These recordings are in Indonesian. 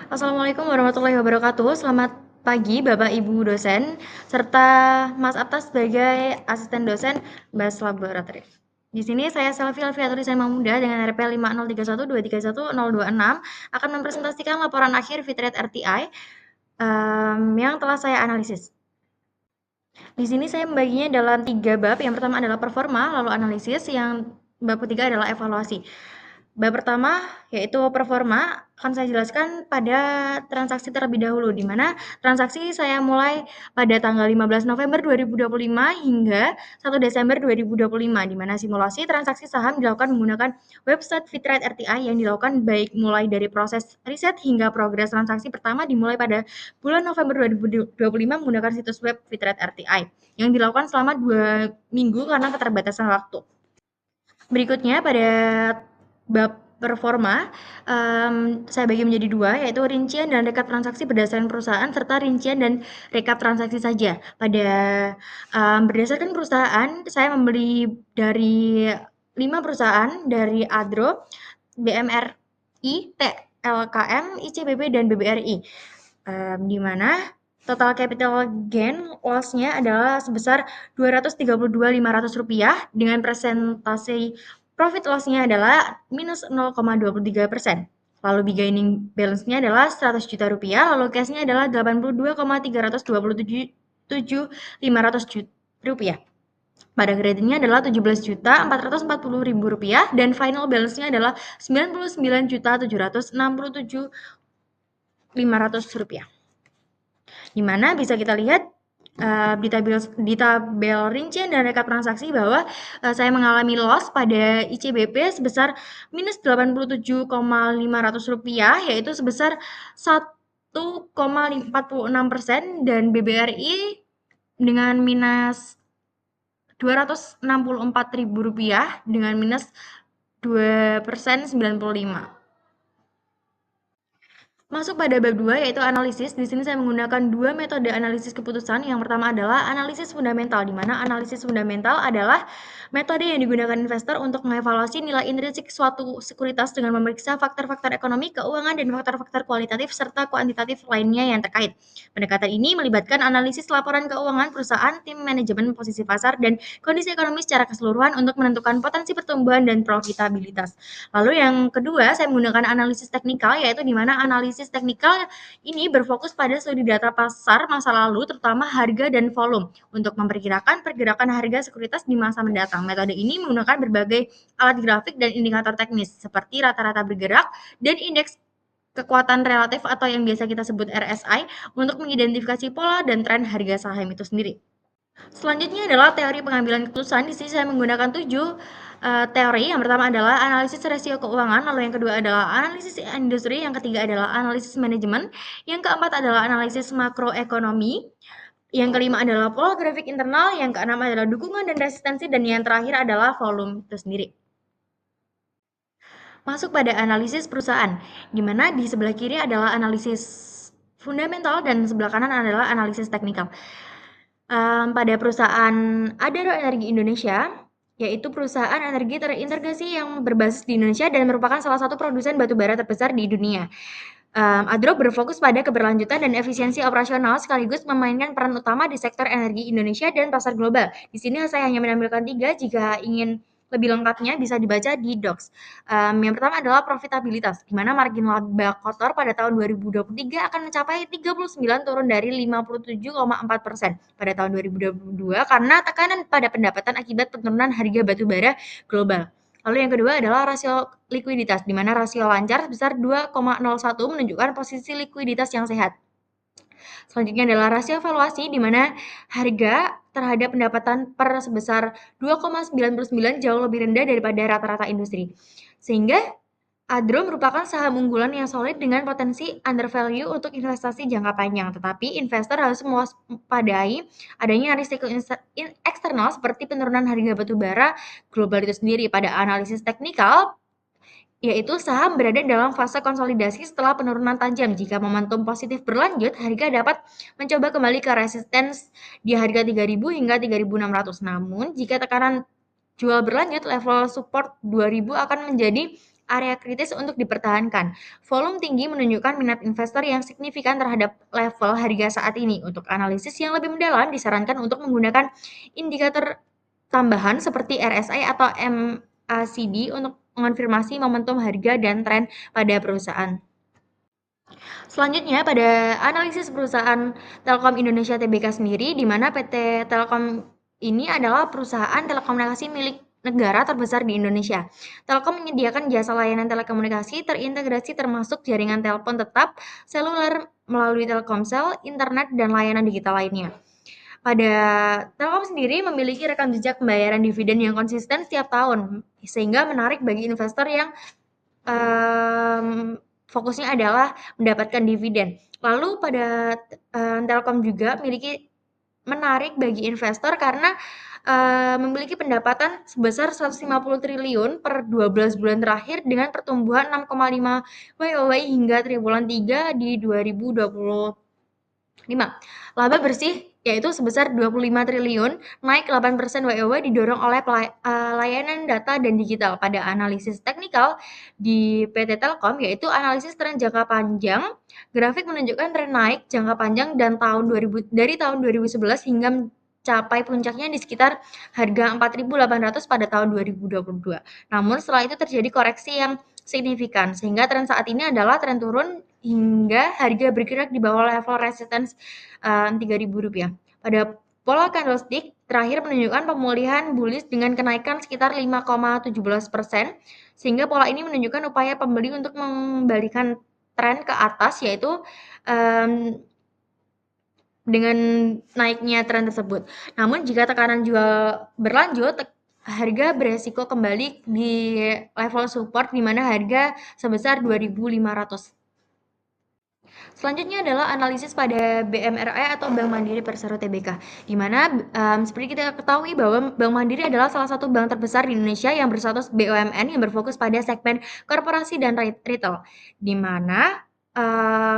Assalamualaikum warahmatullahi wabarakatuh. Selamat pagi Bapak Ibu dosen, serta Mas Atas sebagai asisten dosen BAS Laboratory. Di sini saya Selvi Alfiaturi Mamuda dengan RP 5031231026 akan mempresentasikan laporan akhir Fitrate RTI yang telah saya analisis. Di sini saya membaginya dalam 3 bab. Yang pertama adalah performa, lalu analisis, yang bab ketiga adalah evaluasi. Bab pertama yaitu performa akan saya jelaskan pada transaksi terlebih dahulu, di mana transaksi saya mulai pada tanggal 15 November 2025 hingga 1 Desember 2025, di mana simulasi transaksi saham dilakukan menggunakan website Fitrate RTI yang dilakukan baik mulai dari proses riset hingga progres transaksi pertama dimulai pada bulan November 2025 menggunakan situs web Fitrate RTI yang dilakukan selama 2 minggu karena keterbatasan waktu. Berikutnya pada bab performa, saya bagi menjadi 2, yaitu rincian dan rekap transaksi berdasarkan perusahaan serta rincian dan rekap transaksi saja. Pada berdasarkan perusahaan, saya membeli dari 5 perusahaan dari Adro, BMRI, TLKM, ICBP, dan BBRI. Di mana total capital gain loss-nya adalah sebesar Rp232.500 dengan presentasi profit loss-nya adalah minus 0,23%. Lalu beginning balance-nya adalah Rp100 juta, lalu cash-nya adalah Rp82,327.500 pada kreditnya adalah Rp17.440.000 dan final balance-nya adalah Rp99.077.500. Di mana bisa kita lihat di tabel rincian dan rekap transaksi bahwa saya mengalami loss pada ICBP sebesar minus Rp87.500, yaitu sebesar 1,46%, dan BBRI dengan minus Rp264.000 dengan minus 2%, 95. Masuk pada bab 2 yaitu analisis. Di sini saya menggunakan 2 metode analisis keputusan. Yang pertama adalah analisis fundamental, di mana analisis fundamental adalah metode yang digunakan investor untuk mengevaluasi nilai intrinsik suatu sekuritas dengan memeriksa faktor-faktor ekonomi, keuangan, dan faktor-faktor kualitatif serta kuantitatif lainnya yang terkait. Pendekatan ini melibatkan analisis laporan keuangan perusahaan, tim manajemen, posisi pasar, dan kondisi ekonomi secara keseluruhan untuk menentukan potensi pertumbuhan dan profitabilitas. Lalu yang kedua, saya menggunakan analisis teknikal, yaitu di mana analisis teknikal ini berfokus pada studi data pasar masa lalu, terutama harga dan volume, untuk memperkirakan pergerakan harga sekuritas di masa mendatang. Metode ini menggunakan berbagai alat grafik dan indikator teknis, seperti rata-rata bergerak dan indeks kekuatan relatif atau yang biasa kita sebut RSI, untuk mengidentifikasi pola dan tren harga saham itu sendiri. Selanjutnya adalah teori pengambilan keputusan. Di sini saya menggunakan 7 teori. Yang pertama adalah analisis rasio keuangan, lalu yang kedua adalah analisis industri, yang ketiga adalah analisis manajemen, yang keempat adalah analisis makroekonomi, yang kelima adalah pola grafik internal, yang keenam adalah dukungan dan resistensi, dan yang terakhir adalah volume itu sendiri. Masuk pada analisis perusahaan, di mana di sebelah kiri adalah analisis fundamental dan sebelah kanan adalah analisis teknikal. Pada perusahaan Adaro Energi Indonesia, yaitu perusahaan energi terintegrasi yang berbasis di Indonesia dan merupakan salah satu produsen batu bara terbesar di dunia. Adro berfokus pada keberlanjutan dan efisiensi operasional sekaligus memainkan peran utama di sektor energi Indonesia dan pasar global. Di sini saya hanya menampilkan 3, jika ingin lebih lengkapnya bisa dibaca di Docs. Yang pertama adalah profitabilitas, di mana margin laba kotor pada tahun 2023 akan mencapai 39, turun dari 57,4% pada tahun 2022 karena tekanan pada pendapatan akibat penurunan harga batu bara global. Lalu yang kedua adalah rasio likuiditas, di mana rasio lancar sebesar 2,01 menunjukkan posisi likuiditas yang sehat. Selanjutnya adalah rasio valuasi, di mana harga terhadap pendapatan per sebesar 2,99 jauh lebih rendah daripada rata-rata industri. Sehingga Adro merupakan saham unggulan yang solid dengan potensi undervalue untuk investasi jangka panjang, tetapi investor harus mewaspadai adanya risiko eksternal seperti penurunan harga batu bara global itu sendiri. Pada analisis teknikal, yaitu saham berada dalam fase konsolidasi setelah penurunan tajam. Jika momentum positif berlanjut, harga dapat mencoba kembali ke resistance di harga 3.000 hingga 3.600. Namun, jika tekanan jual berlanjut, level support 2.000 akan menjadi area kritis untuk dipertahankan. Volume tinggi menunjukkan minat investor yang signifikan terhadap level harga saat ini. Untuk analisis yang lebih mendalam, disarankan untuk menggunakan indikator tambahan seperti RSI atau MACD untuk mengonfirmasi momentum harga dan tren pada perusahaan. Selanjutnya, pada analisis perusahaan Telkom Indonesia Tbk sendiri, di mana PT Telkom ini adalah perusahaan telekomunikasi milik negara terbesar di Indonesia. Telkom menyediakan jasa layanan telekomunikasi terintegrasi termasuk jaringan telepon tetap, seluler melalui Telkomsel, internet, dan layanan digital lainnya. Pada Telkom sendiri memiliki rekam jejak pembayaran dividen yang konsisten setiap tahun, sehingga menarik bagi investor yang fokusnya adalah mendapatkan dividen. Lalu pada Telkom juga menarik bagi investor karena memiliki pendapatan sebesar 150 triliun per 12 bulan terakhir dengan pertumbuhan 6,5 YoY hingga triwulan 3 di 2025. Laba bersih yaitu sebesar 25 triliun, naik 8% YoY didorong oleh layanan data dan digital. Pada analisis teknikal di PT Telkom yaitu analisis tren jangka panjang, grafik menunjukkan tren naik jangka panjang dan dari tahun 2011 hingga mencapai puncaknya di sekitar harga 4.800 pada tahun 2022. Namun setelah itu terjadi koreksi yang signifikan sehingga tren saat ini adalah tren turun hingga harga bergerak di bawah level resistance Rp3.000. Pada pola candlestick terakhir menunjukkan pemulihan bullish dengan kenaikan sekitar 5,17%, sehingga pola ini menunjukkan upaya pembeli untuk mengembalikan tren ke atas, yaitu dengan naiknya tren tersebut. Namun jika tekanan jual berlanjut, harga beresiko kembali di level support di mana harga sebesar 2.500. Selanjutnya adalah analisis pada BMRI atau Bank Mandiri Persero Tbk, di mana seperti kita ketahui bahwa Bank Mandiri adalah salah satu bank terbesar di Indonesia yang berstatus BUMN yang berfokus pada segmen korporasi dan retail, di mana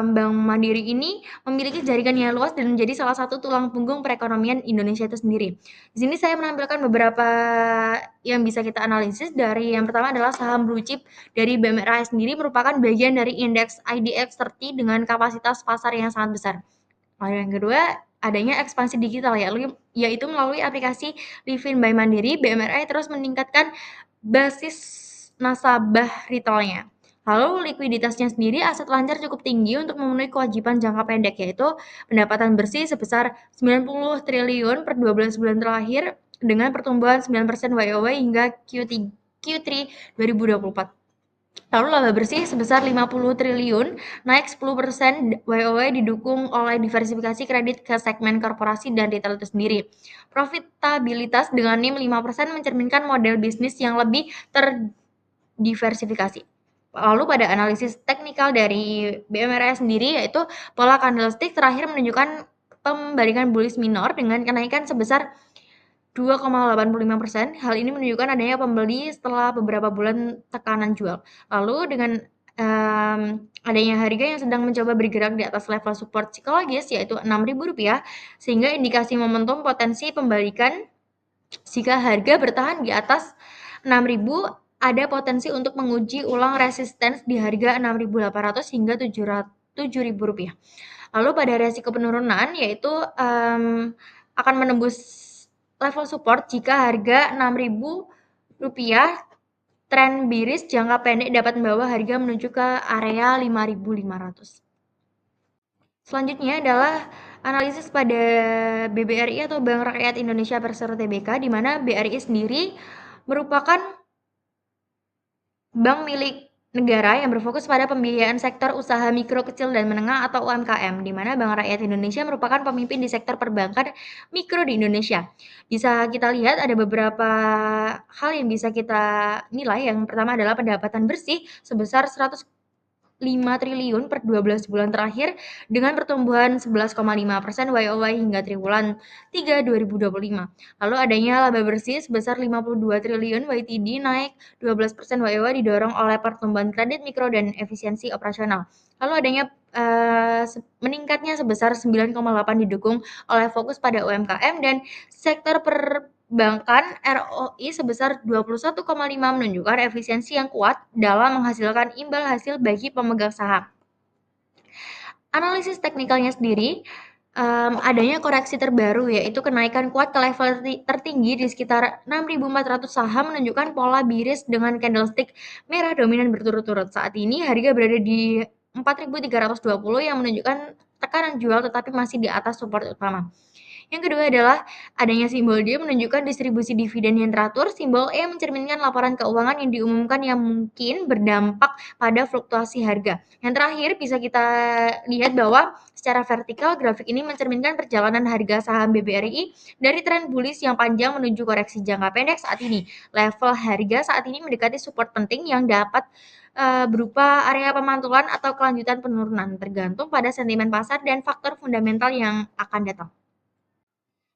Bank Mandiri ini memiliki jaringan yang luas dan menjadi salah satu tulang punggung perekonomian Indonesia itu sendiri. Di sini saya menampilkan beberapa yang bisa kita analisis. Dari yang pertama adalah saham blue chip dari BMRI sendiri merupakan bagian dari indeks IDX 30 dengan kapasitas pasar yang sangat besar. Lalu yang kedua, adanya ekspansi digital yaitu melalui aplikasi Livin by Mandiri, BMRI terus meningkatkan basis nasabah retailnya. Lalu likuiditasnya sendiri aset lancar cukup tinggi untuk memenuhi kewajiban jangka pendek, yaitu pendapatan bersih sebesar 90 triliun per 12 bulan terakhir dengan pertumbuhan 9% YoY hingga Q3 2024. Lalu laba bersih sebesar 50 triliun, naik 10% YoY didukung oleh diversifikasi kredit ke segmen korporasi dan retail itu sendiri. Profitabilitas dengan NIM 5% mencerminkan model bisnis yang lebih terdiversifikasi. Lalu pada analisis teknikal dari BMRI sendiri yaitu pola candlestick terakhir menunjukkan pembalikan bullish minor dengan kenaikan sebesar 2,85%. Hal ini menunjukkan adanya pembeli setelah beberapa bulan tekanan jual. Lalu dengan adanya harga yang sedang mencoba bergerak di atas level support psikologis yaitu Rp6.000, sehingga indikasi momentum potensi pembalikan jika harga bertahan di atas 6.000 ada potensi untuk menguji ulang resistance di harga 6.800 hingga Rp7.000. Lalu pada resiko penurunan yaitu akan menembus level support jika harga Rp6.000 tren bearish jangka pendek dapat membawa harga menuju ke area 5.500. Selanjutnya adalah analisis pada BBRI atau Bank Rakyat Indonesia Persero Tbk, di mana BRI sendiri merupakan bank milik negara yang berfokus pada pembiayaan sektor usaha mikro, kecil, dan menengah atau UMKM, di mana Bank Rakyat Indonesia merupakan pemimpin di sektor perbankan mikro di Indonesia. Bisa kita lihat ada beberapa hal yang bisa kita nilai. Yang pertama adalah pendapatan bersih sebesar 105 triliun per 12 bulan terakhir dengan pertumbuhan 11,5% YoY hingga triwulan 3 2025. Lalu adanya laba bersih sebesar 52 triliun YTD naik 12% YoY didorong oleh pertumbuhan kredit mikro dan efisiensi operasional. Lalu adanya meningkatnya sebesar 9,8 didukung oleh fokus pada UMKM dan sektor Sedangkan ROI sebesar 21,5 menunjukkan efisiensi yang kuat dalam menghasilkan imbal hasil bagi pemegang saham. Analisis teknikalnya sendiri, adanya koreksi terbaru yaitu kenaikan kuat ke level tertinggi di sekitar 6.400 saham menunjukkan pola bearish dengan candlestick merah dominan berturut-turut. Saat ini harga berada di 4.320 yang menunjukkan tekanan jual tetapi masih di atas support utama. Yang kedua adalah adanya simbol D menunjukkan distribusi dividen yang teratur, simbol E mencerminkan laporan keuangan yang diumumkan yang mungkin berdampak pada fluktuasi harga. Yang terakhir bisa kita lihat bahwa secara vertikal grafik ini mencerminkan perjalanan harga saham BBRI dari tren bullish yang panjang menuju koreksi jangka pendek saat ini. Level harga saat ini mendekati support penting yang dapat berupa area pemantulan atau kelanjutan penurunan tergantung pada sentimen pasar dan faktor fundamental yang akan datang.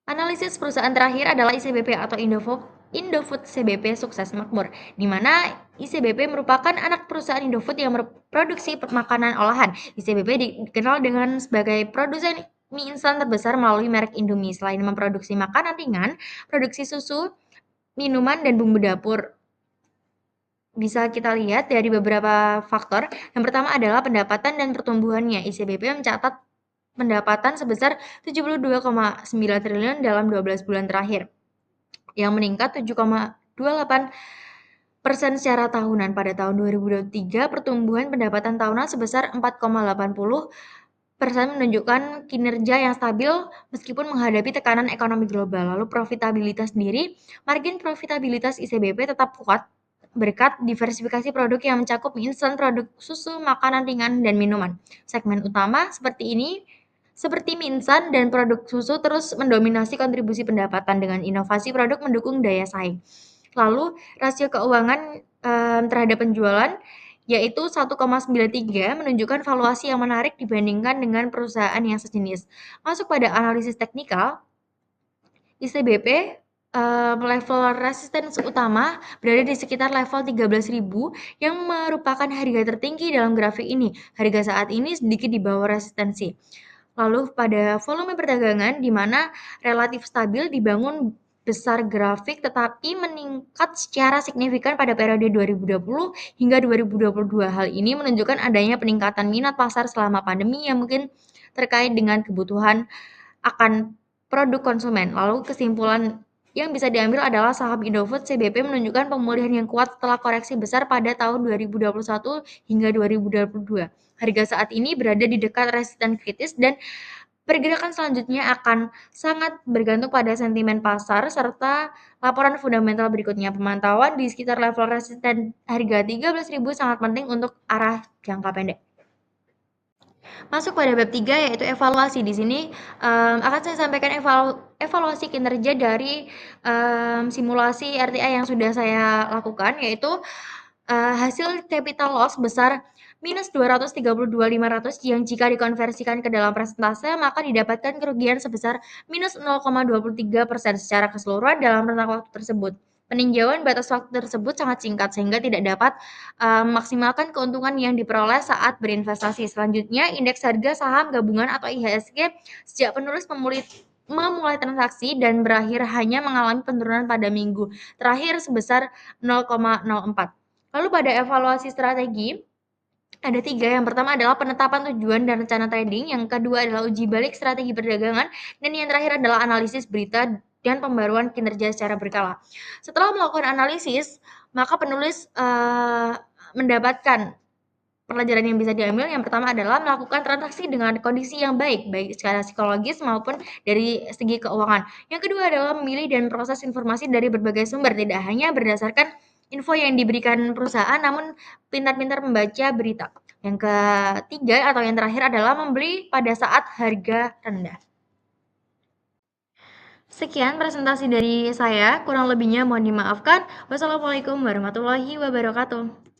Analisis perusahaan terakhir adalah ICBP atau Indofood CBP Sukses Makmur, di mana ICBP merupakan anak perusahaan Indofood yang memproduksi makanan olahan. ICBP dikenal dengan sebagai produsen mie instan terbesar melalui merek Indomie. Selain memproduksi makanan ringan, produksi susu, minuman, dan bumbu dapur bisa kita lihat dari beberapa faktor. Yang pertama adalah pendapatan dan pertumbuhannya. ICBP mencatat pendapatan sebesar 72,9 triliun dalam 12 bulan terakhir, yang meningkat 7,28% secara tahunan. Pada tahun 2023, pertumbuhan pendapatan tahunan sebesar 4,80% menunjukkan kinerja yang stabil meskipun menghadapi tekanan ekonomi global. Lalu profitabilitas sendiri, margin profitabilitas ICBP tetap kuat berkat diversifikasi produk yang mencakup mie instan, produk susu, makanan ringan, dan minuman. Segmen utama seperti mie instan dan produk susu terus mendominasi kontribusi pendapatan dengan inovasi produk mendukung daya saing. Lalu rasio keuangan terhadap penjualan yaitu 1,93 menunjukkan valuasi yang menarik dibandingkan dengan perusahaan yang sejenis. Masuk pada analisis teknikal, ICBP level resistance utama berada di sekitar level 13.000 yang merupakan harga tertinggi dalam grafik ini. Harga saat ini sedikit di bawah resistensi. Lalu pada volume perdagangan di mana relatif stabil dibangun besar grafik tetapi meningkat secara signifikan pada periode 2020 hingga 2022. Hal ini menunjukkan adanya peningkatan minat pasar selama pandemi yang mungkin terkait dengan kebutuhan akan produk konsumen. Lalu kesimpulan yang bisa diambil adalah saham Indofood CBP menunjukkan pemulihan yang kuat setelah koreksi besar pada tahun 2021 hingga 2022. Harga saat ini berada di dekat resisten kritis dan pergerakan selanjutnya akan sangat bergantung pada sentimen pasar serta laporan fundamental berikutnya. Pemantauan di sekitar level resisten harga 13.000 sangat penting untuk arah jangka pendek. Masuk pada bab 3 yaitu evaluasi. Di sini akan saya sampaikan evaluasi kinerja dari simulasi RTI yang sudah saya lakukan, yaitu hasil capital loss besar minus 232.500 yang jika dikonversikan ke dalam persentase maka didapatkan kerugian sebesar minus 0,23% secara keseluruhan dalam rentang waktu tersebut. Peninjauan batas waktu tersebut sangat singkat sehingga tidak dapat memaksimalkan keuntungan yang diperoleh saat berinvestasi. Selanjutnya, indeks harga saham gabungan atau IHSG sejak penulis memulai transaksi dan berakhir hanya mengalami penurunan pada minggu terakhir sebesar 0,04. Lalu pada evaluasi strategi, ada 3. Yang pertama adalah penetapan tujuan dan rencana trading. Yang kedua adalah uji balik strategi perdagangan. Dan yang terakhir adalah analisis berita dan pembaruan kinerja secara berkala. Setelah melakukan analisis, maka penulis mendapatkan pelajaran yang bisa diambil. Yang pertama adalah melakukan transaksi dengan kondisi yang baik secara psikologis maupun dari segi keuangan. Yang kedua adalah memilih dan proses informasi dari berbagai sumber, tidak hanya berdasarkan info yang diberikan perusahaan, namun pintar-pintar membaca berita. Yang ketiga atau yang terakhir adalah membeli pada saat harga rendah. Sekian presentasi dari saya, kurang lebihnya mohon dimaafkan. Wassalamualaikum warahmatullahi wabarakatuh.